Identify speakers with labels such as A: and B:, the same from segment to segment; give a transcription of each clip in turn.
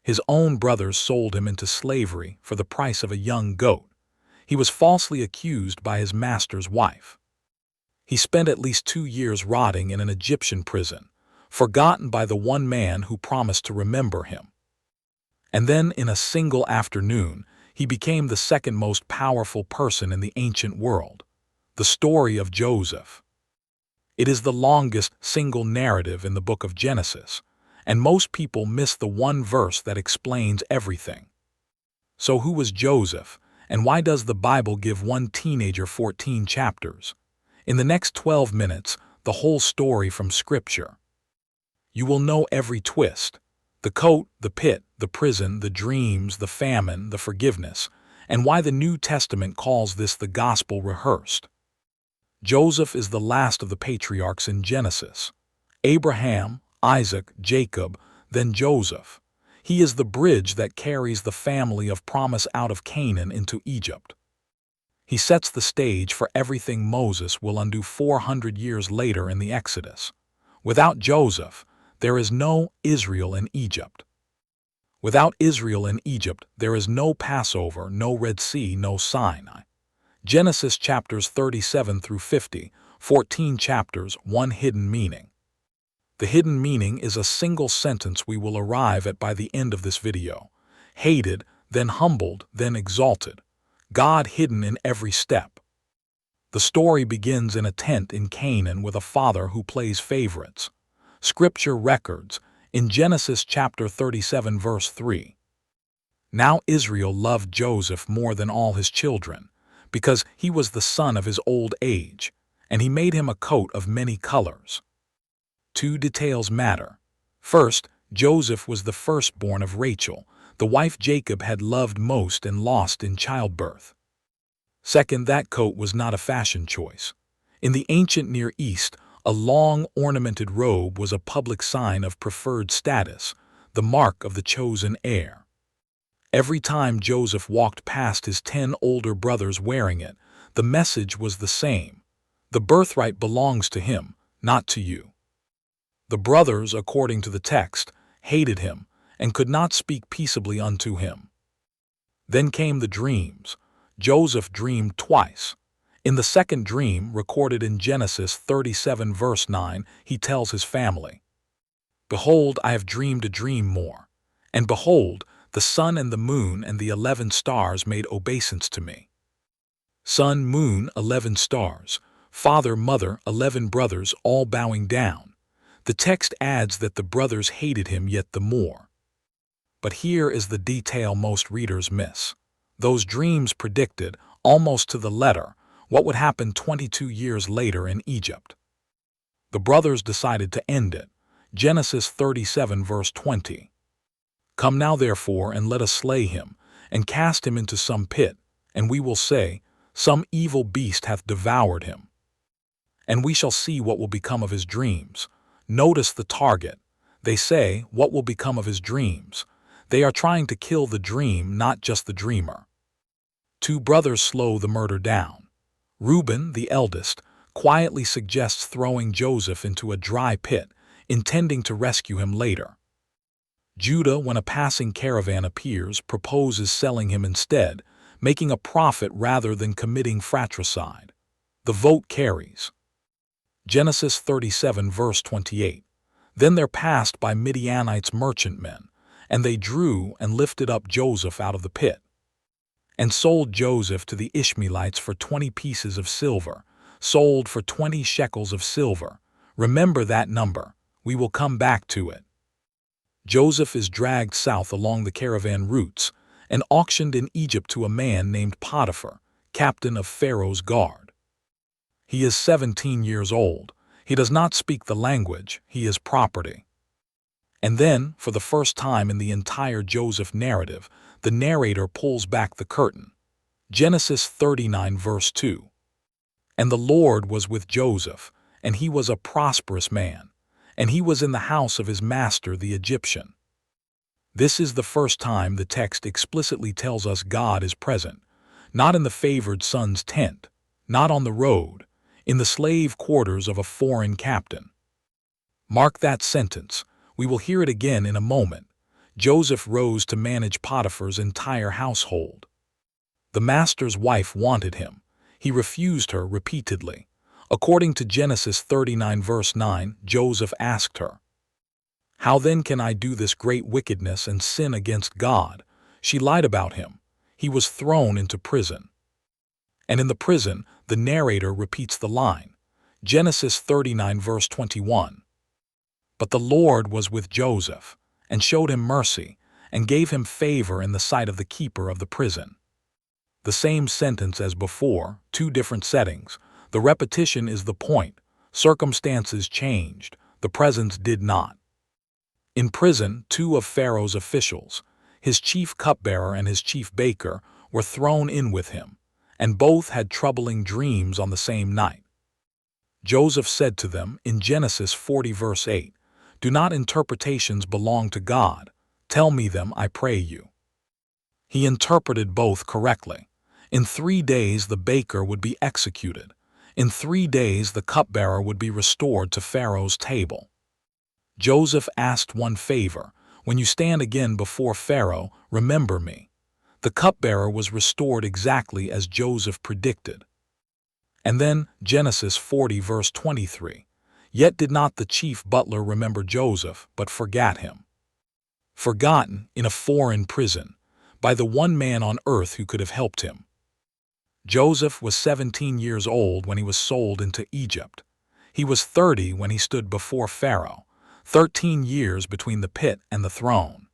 A: His own brothers sold him into slavery for the price of a young goat. He was falsely accused by his master's wife. He spent at least 2 years rotting in an Egyptian prison, forgotten by the one man who promised to remember him. And then, in a single afternoon, he became the second most powerful person in the ancient world. The story of Joseph. It is the longest single narrative in the book of Genesis, and most people miss the one verse that explains everything. So who was Joseph, and why does the Bible give one teenager 14 chapters? In the next 12 minutes, the whole story from Scripture. You will know every twist: the coat, the pit, the prison, the dreams, the famine, the forgiveness, and why the New Testament calls this the gospel rehearsed. Joseph is the last of the patriarchs in Genesis. Abraham, Isaac, Jacob, then Joseph. He is the bridge that carries the family of promise out of Canaan into Egypt. He sets the stage for everything Moses will undo 400 years later in the Exodus. Without Joseph, there is no Israel in Egypt. Without Israel in Egypt, there is no Passover, no Red Sea, no Sinai. Genesis chapters 37 through 50, 14 chapters, one hidden meaning. The hidden meaning is a single sentence we will arrive at by the end of this video. Hated, then humbled, then exalted. God hidden in every step. The story begins in a tent in Canaan with a father who plays favorites. Scripture records, in Genesis chapter 37 verse 3. Now Israel loved Joseph more than all his children, because he was the son of his old age, and he made him a coat of many colors. 2 details matter. First, Joseph was the firstborn of Rachel, the wife Jacob had loved most and lost in childbirth. Second, that coat was not a fashion choice. In the ancient Near East, a long, ornamented robe was a public sign of preferred status, the mark of the chosen heir. Every time Joseph walked past his 10 older brothers wearing it, the message was the same: the birthright belongs to him, not to you. The brothers, according to the text, hated him and could not speak peaceably unto him. Then came the dreams. Joseph dreamed twice. In the second dream, recorded in Genesis 37 verse 9, he tells his family, "Behold, I have dreamed a dream more. And behold, the sun and the moon and the 11 stars made obeisance to me." Sun, moon, 11 stars. Father, mother, 11 brothers, all bowing down. The text adds that the brothers hated him yet the more. But here is the detail most readers miss. Those dreams predicted, almost to the letter, what would happen 22 years later in Egypt. The brothers decided to end it. Genesis 37 verse 20. "Come now therefore, and let us slay him, and cast him into some pit, and we will say, Some evil beast hath devoured him. And we shall see what will become of his dreams." Notice the target. They say, what will become of his dreams? They are trying to kill the dream, not just the dreamer. 2 brothers slow the murder down. Reuben, the eldest, quietly suggests throwing Joseph into a dry pit, intending to rescue him later. Judah, when a passing caravan appears, proposes selling him instead, making a profit rather than committing fratricide. The vote carries. Genesis 37 verse 28. "Then there passed by Midianites merchantmen, and they drew and lifted up Joseph out of the pit, and sold Joseph to the Ishmaelites for 20 pieces of silver, sold for 20 shekels of silver." Remember that number. We will come back to it. Joseph is dragged south along the caravan routes and auctioned in Egypt to a man named Potiphar, captain of Pharaoh's guard. He is 17 years old. He does not speak the language. He is property. And then, for the first time in the entire Joseph narrative, the narrator pulls back the curtain. Genesis 39 verse 2. "And the Lord was with Joseph, and he was a prosperous man, and he was in the house of his master the Egyptian." This is the first time the text explicitly tells us God is present, not in the favored son's tent, not on the road, in the slave quarters of a foreign captain. Mark that sentence. We will hear it again in a moment. Joseph rose to manage Potiphar's entire household. The master's wife wanted him. He refused her repeatedly. According to Genesis 39 verse 9, Joseph asked her, "How then can I do this great wickedness and sin against God?" She lied about him. He was thrown into prison. And in the prison, the narrator repeats the line, Genesis 39 verse 21. But the Lord was with Joseph, and showed him mercy, and gave him favor in the sight of the keeper of the prison. The same sentence as before, two different settings. The repetition is the point. Circumstances changed. The presence did not. In prison, two of Pharaoh's officials, his chief cupbearer and his chief baker, were thrown in with him, and both had troubling dreams on the same night. Joseph said to them in Genesis 40 verse 8, "Do not interpretations belong to God? Tell me them, I pray you." He interpreted both correctly. In 3 days the baker would be executed. In 3 days the cupbearer would be restored to Pharaoh's table. Joseph asked one favor, "When you stand again before Pharaoh, remember me." The cupbearer was restored exactly as Joseph predicted. And then Genesis 40 verse 23, "Yet did not the chief butler remember Joseph, but forgot him." Forgotten in a foreign prison, by the one man on earth who could have helped him. Joseph was 17 years old when he was sold into Egypt. He was 30 when he stood before Pharaoh, 13 years between the pit and the throne.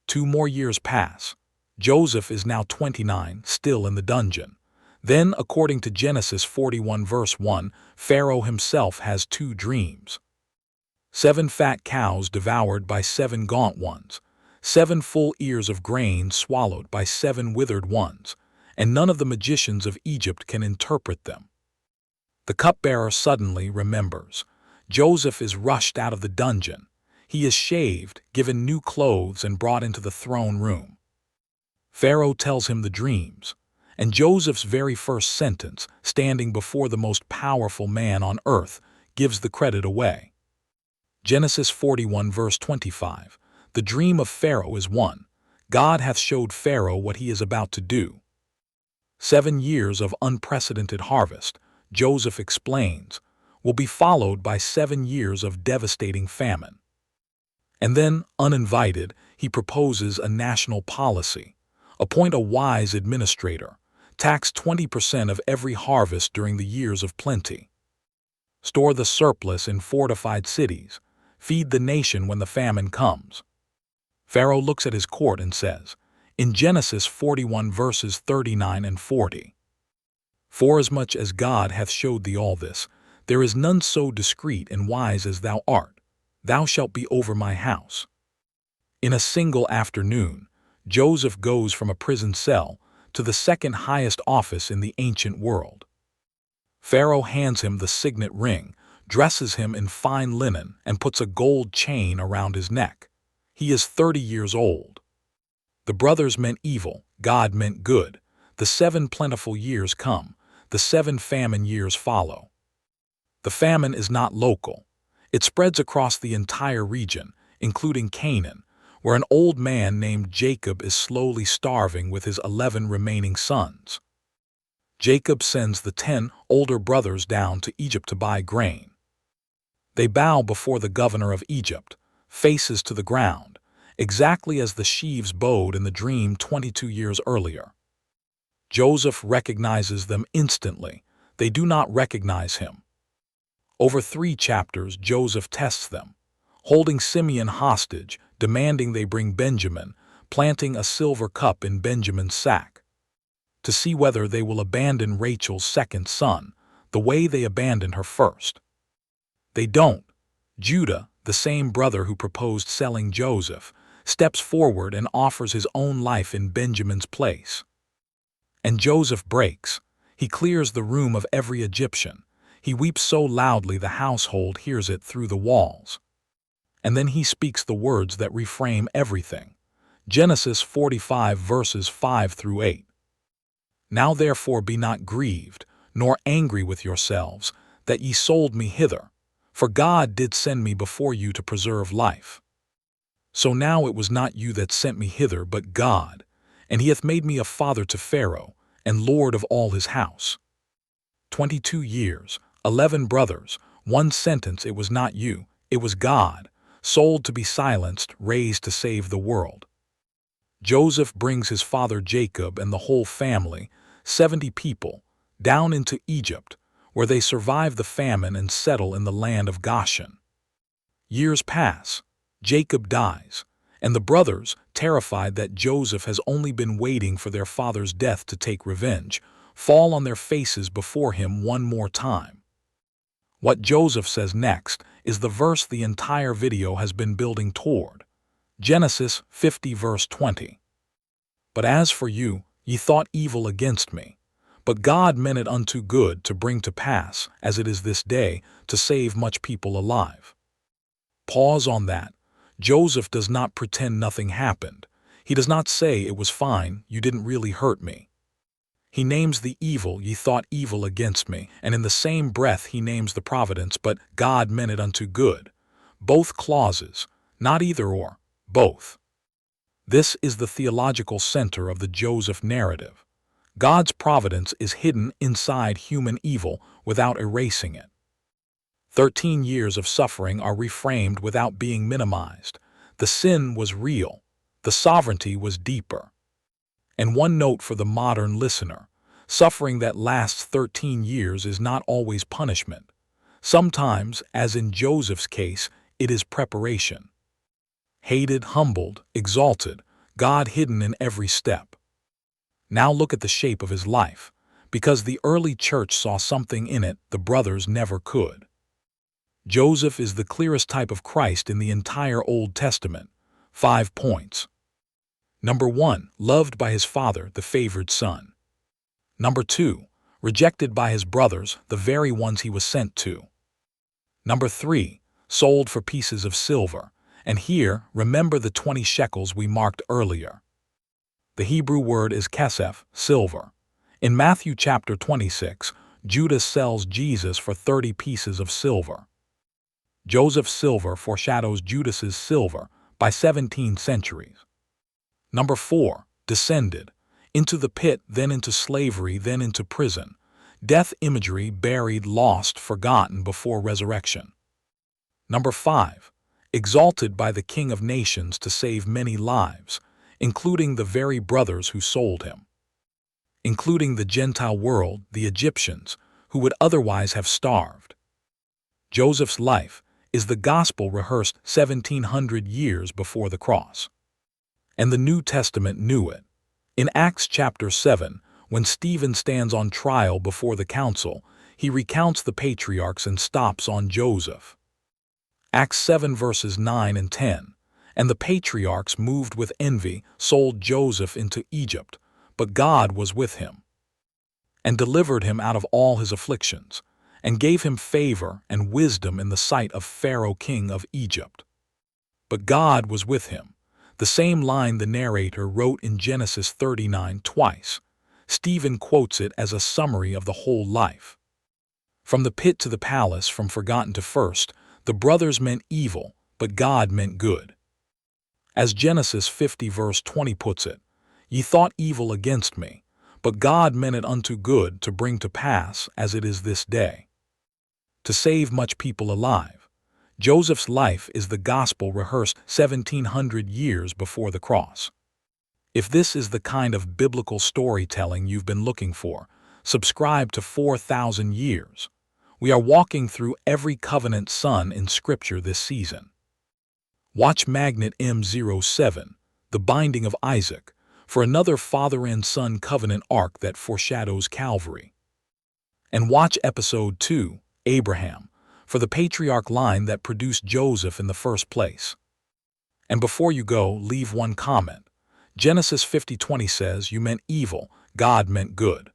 A: 2 more years pass. Joseph is now 29, still in the dungeon. Then, according to Genesis 41 verse 1, Pharaoh himself has 2 dreams. 7 fat cows devoured by 7 gaunt ones, 7 full ears of grain swallowed by 7 withered ones, and none of the magicians of Egypt can interpret them. The cupbearer suddenly remembers. Joseph is rushed out of the dungeon. He is shaved, given new clothes, and brought into the throne room. Pharaoh tells him the dreams, and Joseph's very first sentence, standing before the most powerful man on earth, gives the credit away. Genesis 41 verse 25, "The dream of Pharaoh is one. God hath showed Pharaoh what he is about to do." 7 years of unprecedented harvest, Joseph explains, will be followed by 7 years of devastating famine. And then, uninvited, he proposes a national policy. Appoint a wise administrator. Tax 20% of every harvest during the years of plenty. Store the surplus in fortified cities. Feed the nation when the famine comes. Pharaoh looks at his court and says, in Genesis 41 verses 39 and 40, "Forasmuch as God hath showed thee all this, there is none so discreet and wise as thou art. Thou shalt be over my house." In a single afternoon, Joseph goes from a prison cell to the second highest office in the ancient world. Pharaoh hands him the signet ring, dresses him in fine linen, and puts a gold chain around his neck. He is 30 years old. The brothers meant evil, God meant good. The 7 plentiful years come, the 7 famine years follow. The famine is not local. It spreads across the entire region, including Canaan, where an old man named Jacob is slowly starving with his 11 remaining sons. Jacob sends the 10 older brothers down to Egypt to buy grain. They bow before the governor of Egypt, faces to the ground, exactly as the Sheaves bowed in the dream 22 years earlier. Joseph recognizes them instantly. They do not recognize him. Over 3 chapters, Joseph tests them, holding Simeon hostage, demanding they bring Benjamin, planting a silver cup in Benjamin's sack, to see whether they will abandon Rachel's second son, the way they abandoned her first. They don't. Judah, the same brother who proposed selling Joseph, steps forward and offers his own life in Benjamin's place. And Joseph breaks. He clears the room of every Egyptian. He weeps so loudly the household hears it through the walls. And then he speaks the words that reframe everything. Genesis 45 verses 5 through 8. "Now therefore be not grieved, nor angry with yourselves, that ye sold me hither. For God did send me before you to preserve life. So now it was not you that sent me hither, but God, and he hath made me a father to Pharaoh, and lord of all his house. 22 years, 11 brothers, one sentence, it was not you, it was God, sold to be silenced, raised to save the world. Joseph brings his father Jacob and the whole family, 70 people, down into Egypt, where they survive the famine and settle in the land of Goshen. Years pass, Jacob dies, and the brothers, terrified that Joseph has only been waiting for their father's death to take revenge, fall on their faces before him one more time. What Joseph says next is the verse the entire video has been building toward. Genesis 50 verse 20. But as for you, ye thought evil against me, but God meant it unto good to bring to pass, as it is this day, to save much people alive. Pause on that. Joseph does not pretend nothing happened. He does not say it was fine, you didn't really hurt me. He names the evil, ye thought evil against me, and in the same breath he names the providence, but God meant it unto good. Both clauses, not either or, both. This is the theological center of the Joseph narrative. God's providence is hidden inside human evil without erasing it. 13 years of suffering are reframed without being minimized. The sin was real. The sovereignty was deeper. And one note for the modern listener: suffering that lasts 13 years is not always punishment. Sometimes, as in Joseph's case, it is preparation. Hated, humbled, exalted, God hidden in every step. Now look at the shape of his life, because the early church saw something in it the brothers never could. Joseph is the clearest type of Christ in the entire Old Testament. 5 points. Number 1, loved by his father, the favored son. Number 2, rejected by his brothers, the very ones he was sent to. Number 3, sold for pieces of silver. And here, remember the 20 shekels we marked earlier. The Hebrew word is kesef, silver. In Matthew chapter 26, Judas sells Jesus for 30 pieces of silver. Joseph's silver foreshadows Judas's silver by 17 centuries. Number 4, descended. Into the pit, then into slavery, then into prison. Death imagery, buried, lost, forgotten before resurrection. Number 5, exalted by the King of Nations to save many lives, including the very brothers who sold him. Including the Gentile world, the Egyptians, who would otherwise have starved. Joseph's life is the gospel rehearsed 1700 years before the cross. And the New Testament knew it. In Acts chapter 7, when Stephen stands on trial before the council, he recounts the patriarchs and stops on Joseph. Acts 7 verses 9 and 10. And the patriarchs, moved with envy, sold Joseph into Egypt, but God was with him, and delivered him out of all his afflictions, and gave him favor and wisdom in the sight of Pharaoh king of Egypt. But God was with him. The same line the narrator wrote in Genesis 39 twice. Stephen quotes it as a summary of the whole life. From the pit to the palace, from forgotten to first, the brothers meant evil, but God meant good. As Genesis 50 verse 20 puts it, ye thought evil against me, but God meant it unto good to bring to pass, as it is this day, to save much people alive. Joseph's life is the gospel rehearsed 1700 years before the cross. If this is the kind of biblical storytelling you've been looking for, subscribe to 4,000 Years. We are walking through every covenant son in Scripture this season. Watch Magnet M07, The Binding of Isaac, for another father and son covenant arc that foreshadows Calvary. And watch Episode 2, Abraham, for the patriarch line that produced Joseph in the first place. And before you go, leave one comment. Genesis 50:20 says, you meant evil, God meant good.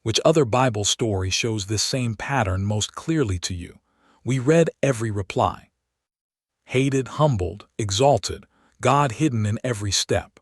A: Which other Bible story shows this same pattern most clearly to you? We read every reply. Hated, humbled, exalted, God hidden in every step.